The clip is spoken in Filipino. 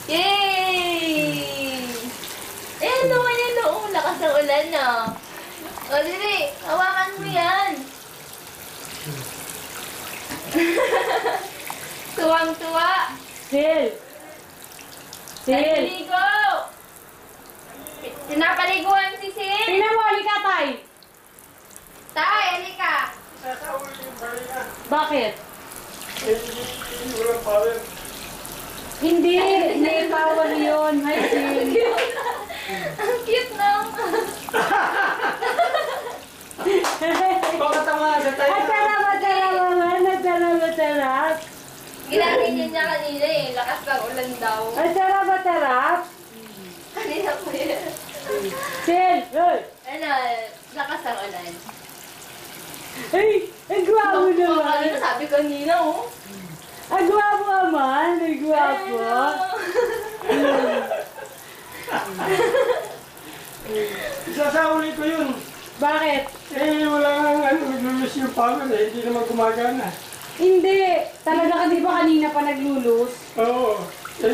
Yay! Eh, naman yan noong lakas ng ulan, no? O, dili, hawakan mo yan. Tuwang-tuwa. Sil! Sil! Naliligo! Pinapaliguan si Sil. Tingnan mo, halika, Tay! Tay, halika. Bakit? Walang power. Hindi bawal yun. Hi, Sil! Ang cute na. Bakit ang mga tayo? Masarap! Ginaganyan niya kanina eh. Lakas ng ulan daw. Masarap! Kanina po yun. Sil! Hoy! Ano, lakas ng ulan. Ay! Ang gwapo naman! Kanina sabi kanina, oh. Ang gwapo naman! Ang gwapo! Isasauli ko yun. Bakit? Eh, wala nga naglulus yung power eh. Hindi naman gumagana. Hindi! Talaga ka di ba kanina pa naglulus? Oo.